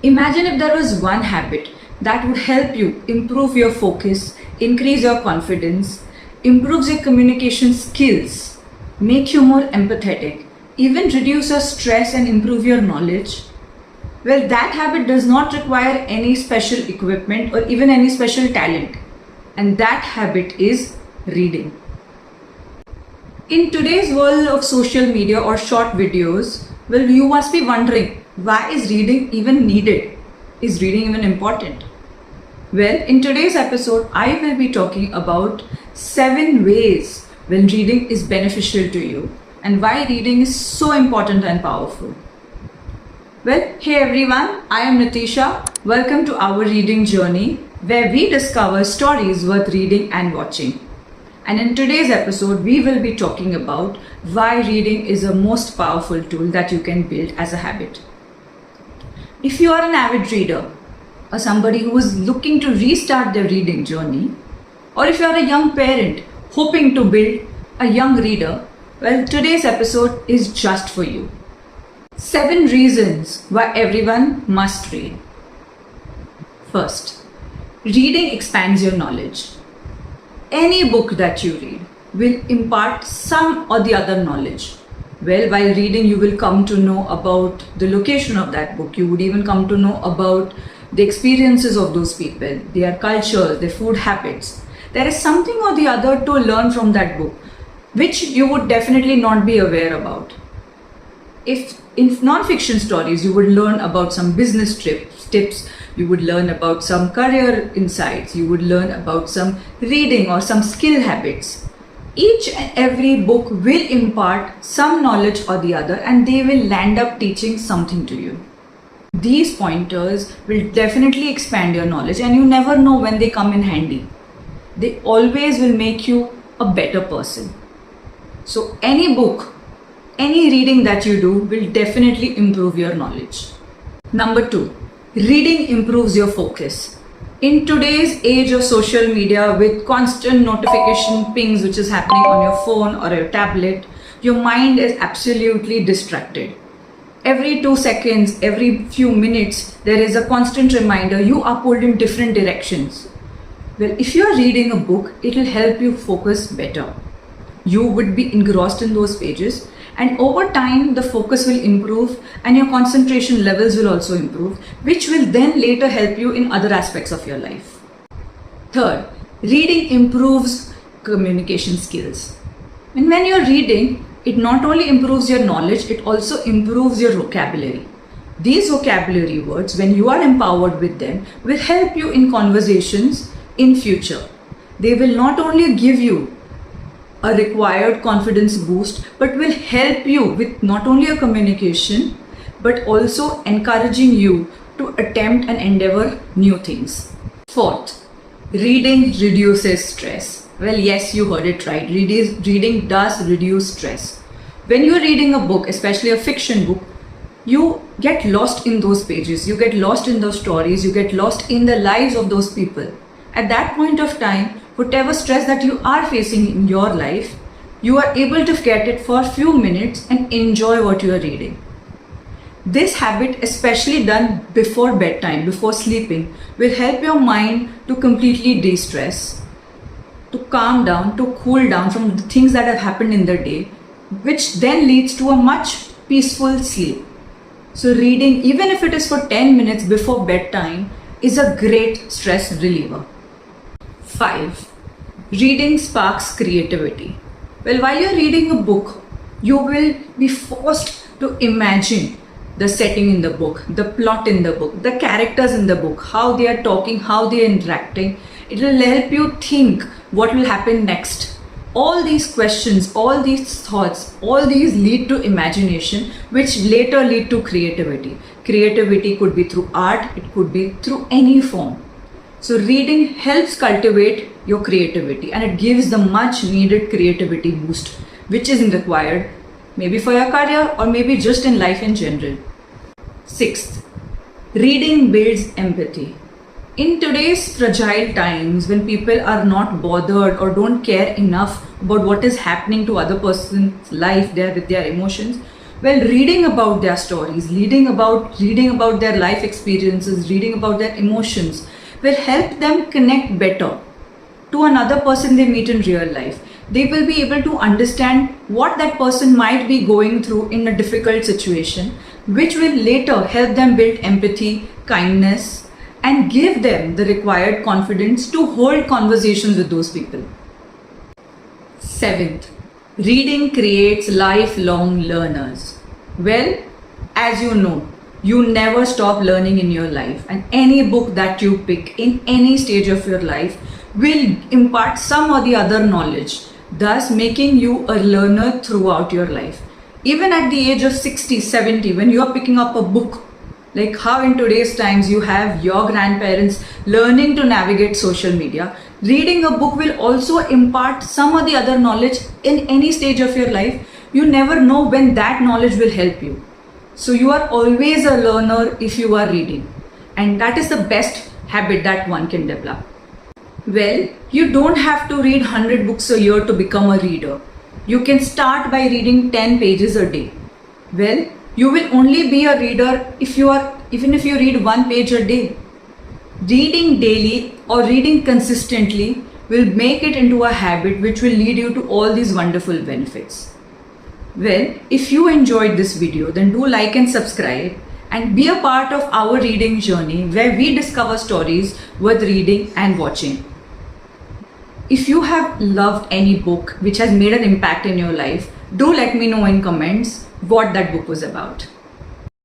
Imagine if there was one habit that would help you improve your focus, increase your confidence, improves your communication skills, make you more empathetic, even reduce your stress and improve your knowledge. Well, that habit does not require any special equipment or even any special talent. And that habit is reading. In today's world of social media or short videos, well, you must be wondering, why is reading even needed? Is reading even important? Well, in today's episode, I will be talking about 7 ways when reading is beneficial to you and why reading is so important and powerful. Well, hey everyone, I am Nitisha. Welcome to our reading journey where we discover stories worth reading and watching. And in today's episode, we will be talking about why reading is a most powerful tool that you can build as a habit. If you are an avid reader or somebody who is looking to restart their reading journey, or if you are a young parent hoping to build a young reader, well, today's episode is just for you. 7 reasons why everyone must read. First, reading expands your knowledge. Any book that you read will impart some or the other knowledge. Well, while reading, you will come to know about the location of that book. You would even come to know about the experiences of those people, their cultures, their food habits. There is something or the other to learn from that book, which you would definitely not be aware about. If in non-fiction stories, you would learn about some business tips, you would learn about some career insights, you would learn about some reading or some skill habits. Each and every book will impart some knowledge or the other, and they will land up teaching something to you. These pointers will definitely expand your knowledge, and you never know when they come in handy. They always will make you a better person. So any book, any reading that you do will definitely improve your knowledge. Number 2, reading improves your focus. In today's age of social media with constant notification pings which is happening on your phone or your tablet, your mind is absolutely distracted. Every 2 seconds, every few minutes, there is a constant reminder you are pulled in different directions. Well, if you are reading a book, it will help you focus better. You would be engrossed in those pages, and over time the focus will improve and your concentration levels will also improve, which will then later help you in other aspects of your life. Third, reading improves communication skills. And when you're reading, it not only improves your knowledge, it also improves your vocabulary. These vocabulary words, when you are empowered with them, will help you in conversations in future. They will not only give you a required confidence boost, but will help you with not only your communication, but also encouraging you to attempt and endeavor new things. Fourth, reading reduces stress. Well, yes, you heard it right. Reading does reduce stress. When you're reading a book, especially a fiction book, you get lost in those pages, you get lost in those stories, you get lost in the lives of those people. At that point of time, whatever stress that you are facing in your life, you are able to forget it for a few minutes and enjoy what you are reading. This habit, especially done before bedtime, before sleeping, will help your mind to completely de-stress, to calm down, to cool down from the things that have happened in the day, which then leads to a much peaceful sleep. So reading, even if it is for 10 minutes before bedtime, is a great stress reliever. 5. Reading sparks creativity. Well, while you're reading a book, you will be forced to imagine the setting in the book, the plot in the book, the characters in the book, how they are talking, how they are interacting. It will help you think what will happen next. All these questions, all these thoughts, all these lead to imagination, which later lead to creativity. Creativity could be through art, it could be through any form. So reading helps cultivate your creativity, and it gives the much needed creativity boost, which is required maybe for your career or maybe just in life in general. 6th, reading builds empathy. In today's fragile times, when people are not bothered or don't care enough about what is happening to other person's life, with their emotions, Well, reading about their stories, reading about their life experiences, reading about their emotions will help them connect better to another person they meet in real life. They will be able to understand what that person might be going through in a difficult situation, which will later help them build empathy, kindness, and give them the required confidence to hold conversations with those people. Seventh, reading creates lifelong learners. Well, as you know, you never stop learning in your life, and any book that you pick in any stage of your life will impart some or the other knowledge, thus making you a learner throughout your life. Even at the age of 60, 70, when you are picking up a book, like how in today's times you have your grandparents learning to navigate social media, reading a book will also impart some or the other knowledge in any stage of your life. You never know when that knowledge will help you. So you are always a learner if you are reading, and that is the best habit that one can develop. Well, you don't have to read 100 books a year to become a reader. You can start by reading 10 pages a day. Well, you will only be a reader even if you read 1 page a day. Reading daily or reading consistently will make it into a habit which will lead you to all these wonderful benefits. Well, if you enjoyed this video, then do like and subscribe and be a part of our reading journey where we discover stories worth reading and watching. If you have loved any book which has made an impact in your life, do let me know in comments what that book was about.